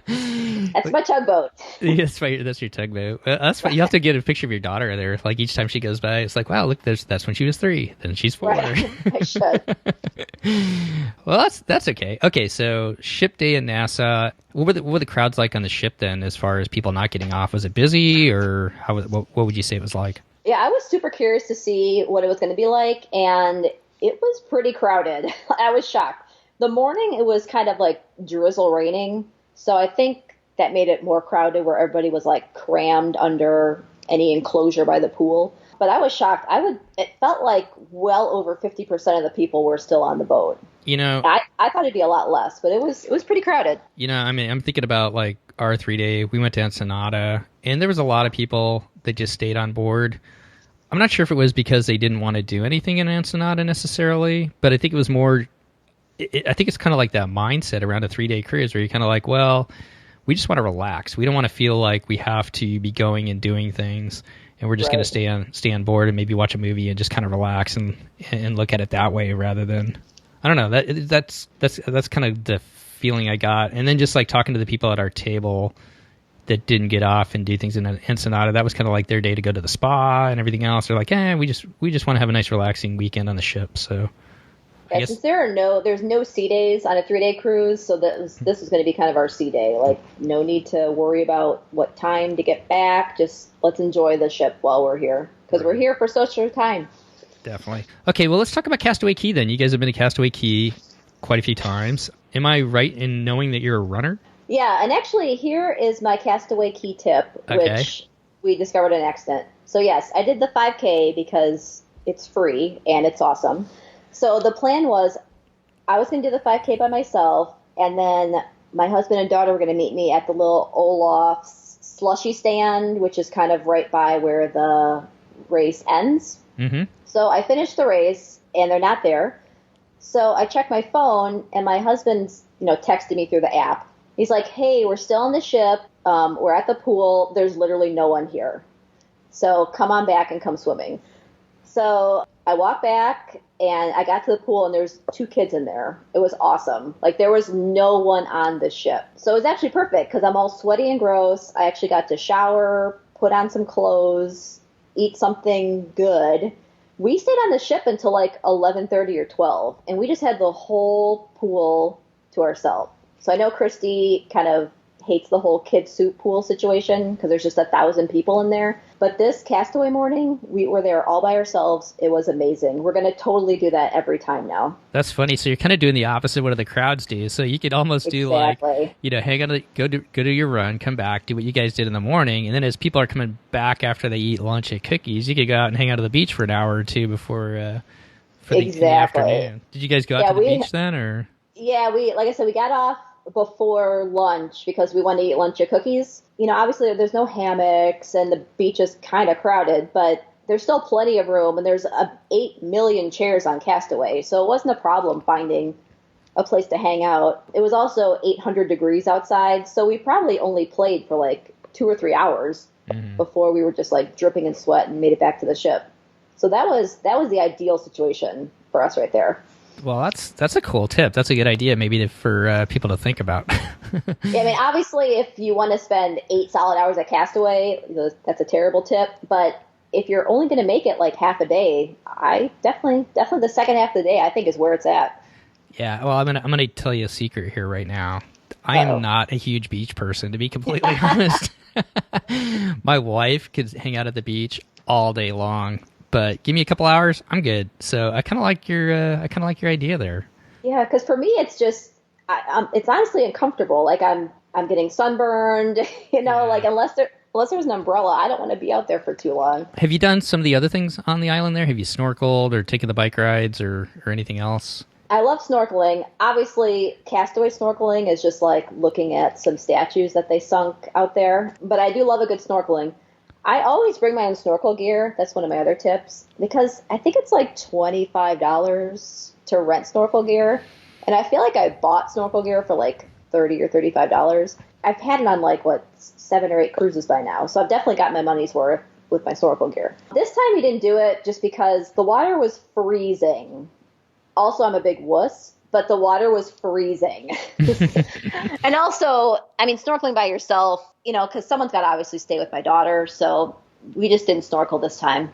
That's my tugboat. That's right. That's your tugboat. That's fine. You have to get a picture of your daughter there. Like each time she goes by, it's like, wow, look, that's when she was 3. Then she's 4. Right. I should. Well, that's okay. Okay, so ship day in Nassau. What were the crowds like on the ship then, as far as people not getting off? Was it busy, or what would you say it was like? Yeah, I was super curious to see what it was going to be like, and it was pretty crowded. I was shocked. The morning, it was kind of like drizzle raining, so I think that made it more crowded, where everybody was like crammed under any enclosure by the pool. But I was shocked. It felt like well over 50% of the people were still on the boat. I thought it'd be a lot less, but it was pretty crowded. I mean, I'm thinking about like our 3-day. We went to Ensenada, and there was a lot of people that just stayed on board. I'm not sure if it was because they didn't want to do anything in Ensenada necessarily, but I think it was more. I think it's kind of like that mindset around a 3-day cruise where you're kind of like, well, we just want to relax. We don't want to feel like we have to be going and doing things, and we're just going to stay on board and maybe watch a movie and just kind of relax and look at it that way rather than, I don't know. That's kind of the feeling I got. And then just like talking to the people at our table that didn't get off and do things in Ensenada, that was kind of like their day to go to the spa and everything else. They're like, we just want to have a nice relaxing weekend on the ship. So since there's no sea days on a 3-day cruise, so this is going to be kind of our sea day. Like, no need to worry about what time to get back. Just let's enjoy the ship while we're here, because we're here for such a short time. Definitely. Okay, well, let's talk about Castaway Cay then. You guys have been to Castaway Cay quite a few times. Am I right in knowing that you're a runner? Yeah, and actually, here is my Castaway Cay tip, which we discovered in an accident. So yes, I did the 5K because it's free and it's awesome. So the plan was I was going to do the 5K by myself, and then my husband and daughter were going to meet me at the little Olaf's slushy stand, which is kind of right by where the race ends. Mm-hmm. So I finished the race, and they're not there. So I checked my phone, and my husband's, texted me through the app. He's like, hey, we're still on the ship. We're at the pool. There's literally no one here. So come on back and come swimming. So I walked back, and I got to the pool, and there's 2 kids in there. It was awesome. Like, there was no one on the ship. So it was actually perfect because I'm all sweaty and gross. I actually got to shower, put on some clothes, eat something good. We stayed on the ship until like 11:30 or 12, and we just had the whole pool to ourselves. So I know Christy kind of hates the whole kid soup pool situation because there's just 1,000 people in there. But this Castaway morning, we were there all by ourselves. It was amazing. We're going to totally do that every time now. That's funny. So you're kind of doing the opposite of what the crowds do. So you could almost do like, hang on, go to your run, come back, do what you guys did in the morning. And then as people are coming back after they eat lunch at Cookies, you could go out and hang out at the beach for an hour or two before for the afternoon. Did you guys go out to the beach then? Or? Yeah, like I said, we got off before lunch because we wanted to eat lunch at Cookies. Obviously there's no hammocks and the beach is kind of crowded, but there's still plenty of room, and there's 8 million chairs on Castaway, so it wasn't a problem finding a place to hang out. It was also 800 degrees outside, so we probably only played for like 2 or 3 hours before we were just like dripping in sweat and made it back to the ship. So that was the ideal situation for us right there. Well, that's a cool tip. That's a good idea, maybe for people to think about. Yeah, I mean, obviously, if you want to spend 8 solid hours at Castaway, that's a terrible tip. But if you're only going to make it like half a day, I definitely the second half of the day, I think, is where it's at. Yeah, well, I'm gonna tell you a secret here right now. I am not a huge beach person, to be completely honest. My wife could hang out at the beach all day long. But give me a couple hours, I'm good. So I kind of like your idea there. Yeah, because for me, it's just it's honestly uncomfortable. Like I'm getting sunburned, like unless there's an umbrella, I don't want to be out there for too long. Have you done some of the other things on the island there? Have you snorkeled or taken the bike rides or anything else? I love snorkeling. Obviously, Castaway snorkeling is just like looking at some statues that they sunk out there. But I do love a good snorkeling. I always bring my own snorkel gear. That's one of my other tips, because I think it's like $25 to rent snorkel gear. And I feel like I bought snorkel gear for like $30 or $35. I've had it on like 7 or 8 cruises by now. So I've definitely got my money's worth with my snorkel gear. This time we didn't do it just because the water was freezing. Also, I'm a big wuss, but the water was freezing. And also, I mean, snorkeling by yourself, because someone's got to obviously stay with my daughter. So we just didn't snorkel this time.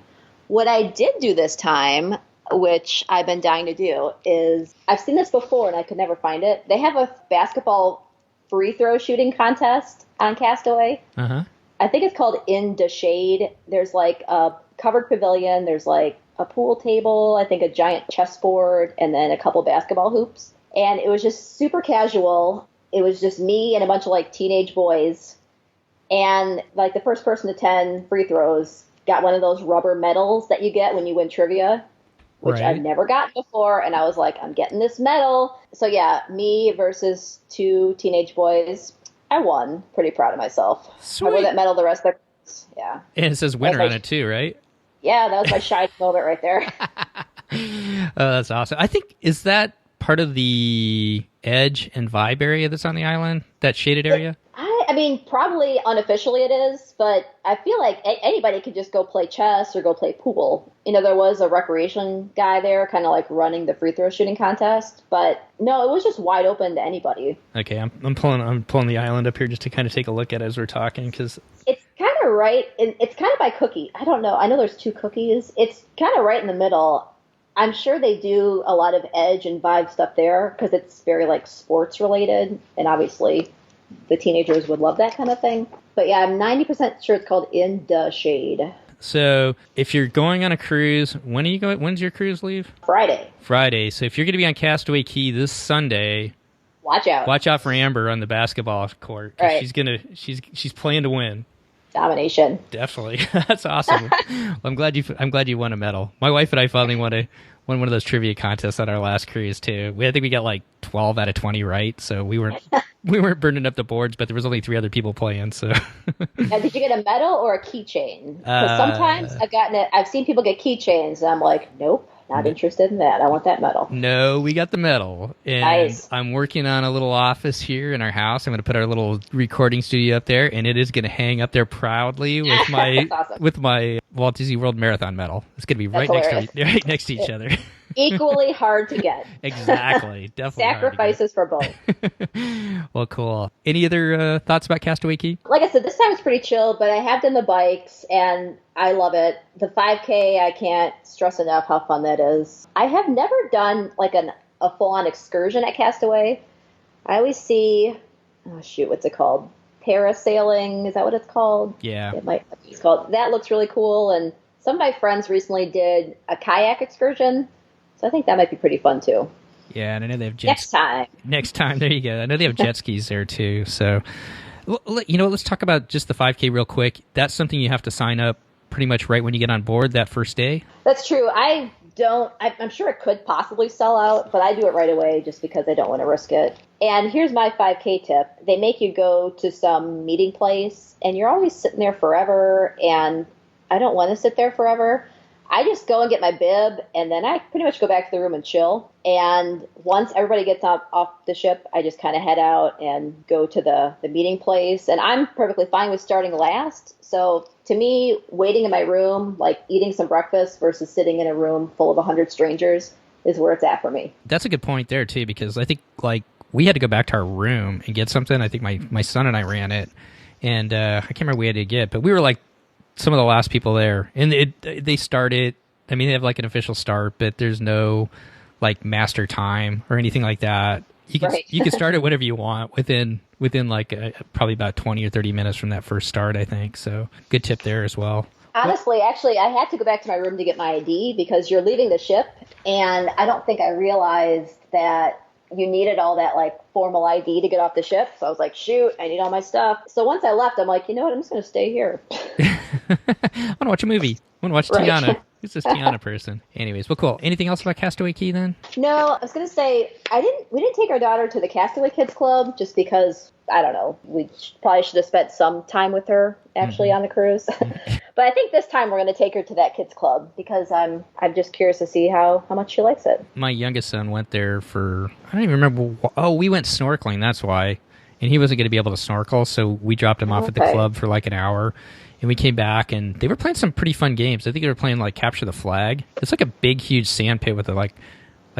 What I did do this time, which I've been dying to do, is I've seen this before and I could never find it. They have a basketball free throw shooting contest on Castaway. Uh-huh. I think it's called In the Shade. There's like a covered pavilion. There's like a pool table, I think a giant chessboard, and then a couple basketball hoops. And it was just super casual. It was just me and a bunch of like teenage boys. And like the first person to 10 free throws got one of those rubber medals that you get when you win trivia, which Right. I've never gotten before. And I was like, I'm getting this medal. So yeah, me versus 2 teenage boys. I won. Pretty proud of myself. Sweet. I wore that medal the rest of the yeah. And it says winner That's on it too, right? Yeah, that was my shining moment right there. Oh, that's awesome. I think, is that part of the Edge and Vibe area that's on the island? That shaded area? I mean, probably unofficially it is, but I feel like anybody could just go play chess or go play pool. There was a recreation guy there kind of like running the free throw shooting contest, but no, it was just wide open to anybody. Okay, I'm pulling the island up here just to kind of take a look at it as we're talking, because It's kind of right, it's kind of by Cookie. I don't know. I know there's 2 cookies. It's kind of right in the middle. I'm sure they do a lot of Edge and Vibe stuff there because it's very like sports related, and obviously the teenagers would love that kind of thing. But yeah, I'm 90% sure it's called In the Shade. So if you're going on a cruise, when are you going? When's your cruise leave? Friday. So if you're going to be on Castaway Cay this Sunday, watch out for Amber on the basketball court. 'Cause Right. she's playing to win. Domination. Definitely. That's awesome. Well, I'm glad you won a medal. My wife and I finally won one of those trivia contests on our last cruise too. I think we got like 12 out of 20 right, so we weren't burning up the boards, but there was only 3 other people playing. So, Now, did you get a medal or a keychain? Because sometimes I've seen people get keychains, and I'm like, nope, not interested in that. I want that medal. no, we got the medal, and Nice. I'm working on a little office here in our house. I'm going to put our little recording studio up there, and it is going to hang up there proudly with my That's awesome. with my Walt Disney World Marathon medal. It's going to be right next to each other. Equally hard to get. Exactly, definitely. hard to get. Sacrifices for both. Well, cool. Any other thoughts about Castaway Cay? Like I said, this time it's pretty chill, but I have done the bikes, and I love it. The 5K, I can't stress enough how fun that is. I have never done like a full-on excursion at Castaway. I always see, what's it called? Parasailing, is that what it's called? Yeah. It might be called. That looks really cool, and some of my friends recently did a kayak excursion, so I think that might be pretty fun too. Yeah, and I know they have Next time. Next time, there you go. I know they have jet skis there too. So, let's talk about just the 5K real quick. That's something you have to sign up pretty much right when you get on board that first day. That's true. I'm sure it could possibly sell out, but I do it right away just because I don't want to risk it. And here's my 5K tip. They make you go to some meeting place, and you're always sitting there forever, and I don't want to sit there forever. I just go and get my bib, and then I pretty much go back to the room and chill. And once everybody gets off the ship, I just kind of head out and go to the meeting place. And I'm perfectly fine with starting last. So to me, waiting in my room, like eating some breakfast versus sitting in a room full of 100 strangers is where it's at for me. That's a good point there too, because I think like we had to go back to our room and get something. I think my son and I ran it, and I can't remember what we had to get, but we were like some of the last people there, and they started. I mean, they have like an official start, but there's no like master time or anything like that. You can start it whenever you want within like probably about 20 or 30 minutes from that first start, I think. So good tip there as well. Honestly, actually, I had to go back to my room to get my ID because you're leaving the ship, and I don't think I realized that you needed all that like formal ID to get off the ship. So I was like, shoot, I need all my stuff. So once I left, I'm like, you know what? I'm just going to stay here. I want to watch a movie. I want to watch Tiana. Who's this Tiana person? Anyways, well, cool. Anything else about Castaway Cay then? No, I was going to say, we didn't take our daughter to the Castaway Kids Club just because, I don't know, we probably should have spent some time with her actually on the cruise. But I think this time we're going to take her to that kids club because I'm just curious to see how much she likes it. My youngest son went there for, I don't even remember. Oh, we went snorkeling. That's why. And he wasn't going to be able to snorkel. So we dropped him off at the club for like an hour. And we came back and they were playing some pretty fun games. I think they were playing like Capture the Flag. It's like a big, huge sand pit with a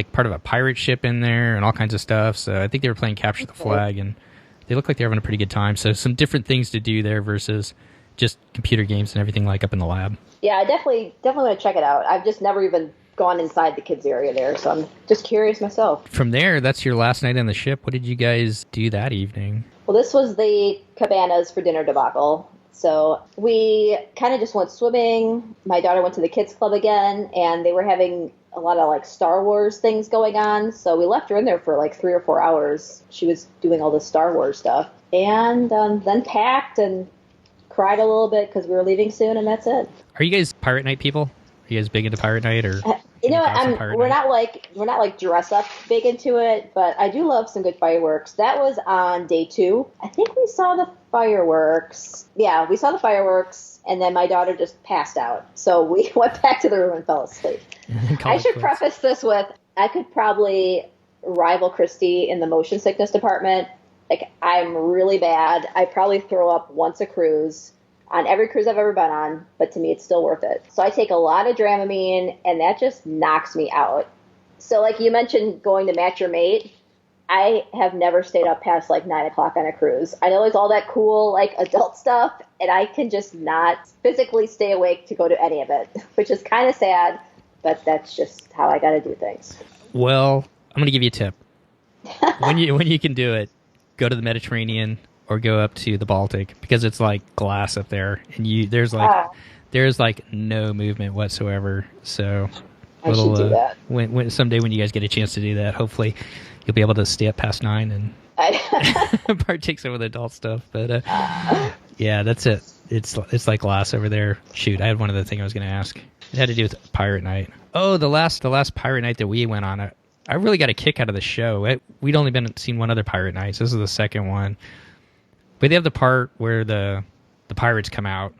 like part of a pirate ship in there and all kinds of stuff. So I think they were playing Capture the Flag, and they look like they're having a pretty good time. So some different things to do there versus just computer games and everything like up in the lab. Yeah, I definitely want to check it out. I've just never even gone inside the kids area there, so I'm just curious myself. From there, that's your last night on the ship. What did you guys do that evening? Well, this was the Cabanas for dinner debacle. So we kind of just went swimming. My daughter went to the kids club again, and they were having a lot of like Star Wars things going on. So we left her in there for like 3 or 4 hours. She was doing all the Star Wars stuff, and then packed and cried a little bit because we were leaving soon, and that's it. Are you guys Pirate Night people? Are you guys big into Pirate Night, or we're not like dress up big into it, but I do love some good fireworks. That was on day 2. I think we saw the fireworks. Yeah, we saw the fireworks, and then my daughter just passed out. So we went back to the room and fell asleep. I should preface this with, I could probably rival Christy in the motion sickness department. Like, I'm really bad. I probably throw up once a cruise. On every cruise I've ever been on, but to me it's still worth it. So I take a lot of Dramamine, and that just knocks me out. So like you mentioned going to match your mate, I have never stayed up past like 9 o'clock on a cruise. I know it's all that cool like adult stuff, and I can just not physically stay awake to go to any of it, which is kind of sad, but that's just how I got to do things. Well, I'm going to give you a tip. when you can do it, go to the Mediterranean or go up to the Baltic, because it's like glass up there, and there's like no movement whatsoever. So I should do that. When someday when you guys get a chance to do that, hopefully you'll be able to stay up past 9 and partake some of the adult stuff. But yeah, that's it. It's like glass over there. Shoot, I had one other thing I was going to ask. It had to do with Pirate Night. Oh, the last Pirate Night that we went on, I really got a kick out of the show. We'd only seen one other Pirate Night, so this is the second one. But they have the part where the pirates come out.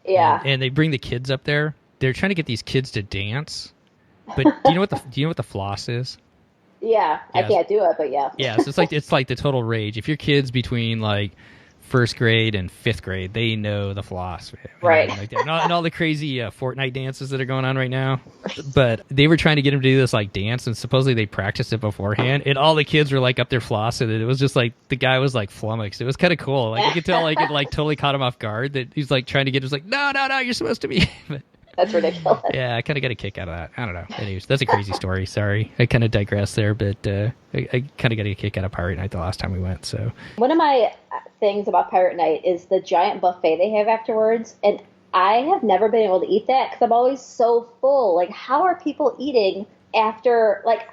Yeah. And they bring the kids up there. They're trying to get these kids to dance. But do you know what the floss is? Yeah, I can't do it, but yeah. Yeah, so it's like the total rage. If your kid's between like 1st grade and 5th grade, they know the floss. Right. Like that. And all the crazy Fortnite dances that are going on right now. But they were trying to get him to do this like dance, and supposedly they practiced it beforehand. And all the kids were like up there flossing, and it was just like the guy was like flummoxed. It was kind of cool. Like you could tell like it like totally caught him off guard that he's like trying to get. It was like no, you're supposed to be. But, that's ridiculous. Yeah, I kind of got a kick out of that. I don't know. Anyways, that's a crazy story. Sorry, I kind of digressed there, but I kind of got a kick out of Pirate Night the last time we went. So one of my things about Pirate Night is the giant buffet they have afterwards, and I have never been able to eat that because I'm always so full. Like, how are people eating after? Like,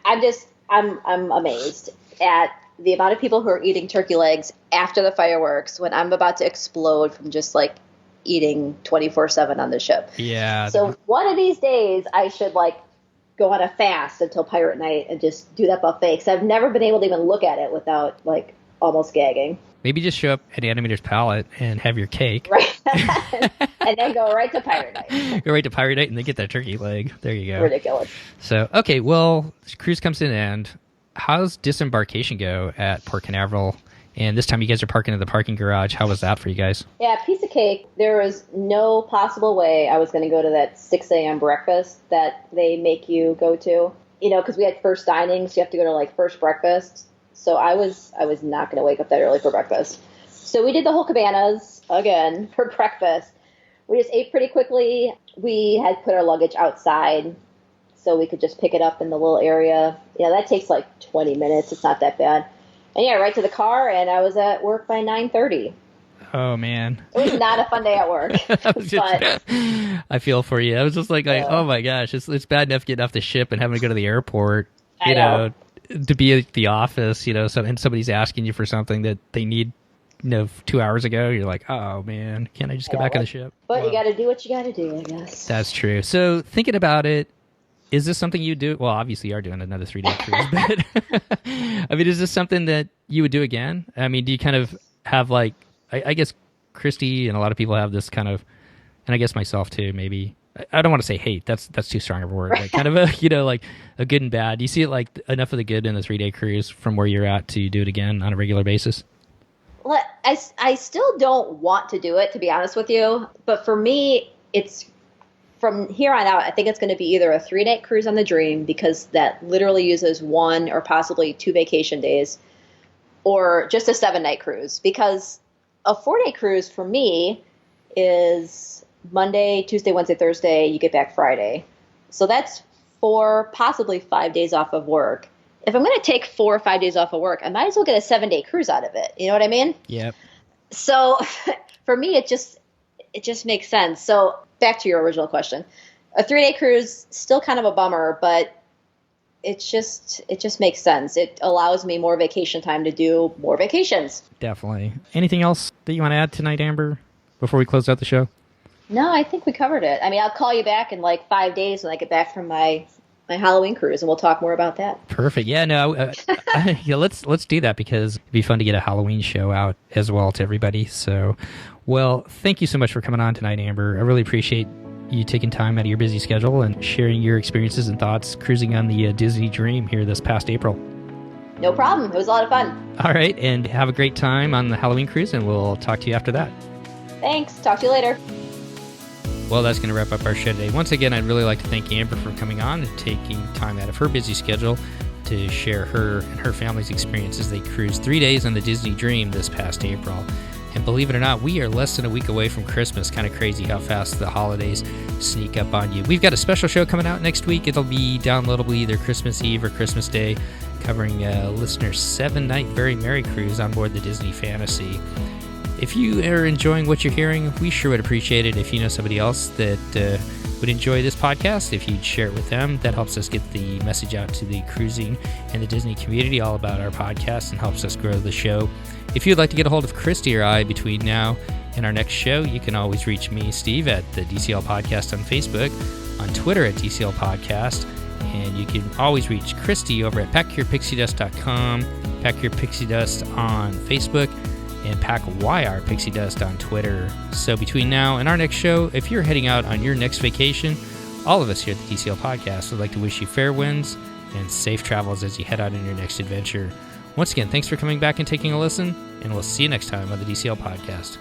I'm amazed at the amount of people who are eating turkey legs after the fireworks when I'm about to explode from just like eating 24/7 on the ship. Yeah. So one of these days I should like go on a fast until Pirate Night and just do that buffet, because I've never been able to even look at it without like almost gagging. Maybe just show up at Animator's Palette and have your cake. Right. And then go right to Pirate Night. Go right to Pirate Night and then get that turkey leg. There you go. Ridiculous. So, okay, well, the cruise comes to an end. How's disembarkation go at Port Canaveral? And this time you guys are parking in the parking garage. How was that for you guys? Yeah, piece of cake. There was no possible way I was going to go to that 6 a.m. breakfast that they make you go to. You know, because we had first dining, so you have to go to like first breakfast. So I was not going to wake up that early for breakfast. So we did the whole Cabanas again for breakfast. We just ate pretty quickly. We had put our luggage outside so we could just pick it up in the little area. Yeah, that takes like 20 minutes. It's not that bad. And yeah, right to the car, and I was at work by 9:30. Oh, man. It was not a fun day at work. I feel for you. I was just like oh my gosh, it's bad enough getting off the ship and having to go to the airport, you know, to be at the office, you know, and somebody's asking you for something that they need, 2 hours ago. You're like, oh man, can't I just go back on the ship? But you got to do what you got to do, I guess. That's true. So thinking about it, is this something you do? Well, obviously you are doing another 3-day cruise, but I mean, is this something that you would do again? I mean, do you kind of have like, I guess Christy and a lot of people have this kind of, and I guess myself too, maybe, I don't want to say hate. That's too strong of a word. But kind of a, like a good and bad. Do you see it like enough of the good in the 3-day cruise from where you're at to do it again on a regular basis? Well, I still don't want to do it, to be honest with you. But for me, it's from here on out, I think it's going to be either a 3-night cruise on the Dream, because that literally uses 1 or possibly 2 vacation days, or just a 7-night cruise, because a 4-day cruise for me is Monday, Tuesday, Wednesday, Thursday, you get back Friday. So that's 4, possibly 5 days off of work. If I'm going to take 4 or 5 days off of work, I might as well get a 7-day cruise out of it. You know what I mean? Yep. So for me, it just makes sense. So back to your original question, a 3-day cruise, still kind of a bummer, but it just makes sense. It allows me more vacation time to do more vacations. Definitely. Anything else that you want to add tonight, Amber, before we close out the show? No, I think we covered it. I mean, I'll call you back in like 5 days when I get back from my Halloween cruise, and we'll talk more about that. Perfect. Yeah, no, yeah, let's do that, because it'd be fun to get a Halloween show out as well to everybody. So, well, thank you so much for coming on tonight, Amber. I really appreciate you taking time out of your busy schedule and sharing your experiences and thoughts cruising on the Disney Dream here this past April. No problem. It was a lot of fun. All right, and have a great time on the Halloween cruise, and we'll talk to you after that. Thanks. Talk to you later. Well, that's going to wrap up our show today. Once again, I'd really like to thank Amber for coming on and taking time out of her busy schedule to share her and her family's experiences. They cruised 3 days on the Disney Dream this past April. And believe it or not, we are less than a week away from Christmas. Kind of crazy how fast the holidays sneak up on you. We've got a special show coming out next week. It'll be downloadable either Christmas Eve or Christmas Day, covering listeners' 7-night Very Merry Cruise on board the Disney Fantasy. If you are enjoying what you're hearing, we sure would appreciate it if you know somebody else that would enjoy this podcast. If you'd share it with them, that helps us get the message out to the cruising and the Disney community all about our podcast and helps us grow the show. If you'd like to get a hold of Christy or I between now and our next show, you can always reach me, Steve, at the DCL Podcast on Facebook, on Twitter at DCL Podcast, and you can always reach Christy over at packyourpixiedust.com, Pack Your Pixie Dust on Facebook, and Pack YR Pixie Dust on Twitter. So between now and our next show, if you're heading out on your next vacation, all of us here at the DCL Podcast would like to wish you fair winds and safe travels as you head out on your next adventure. Once again, thanks for coming back and taking a listen, and we'll see you next time on the DCL Podcast.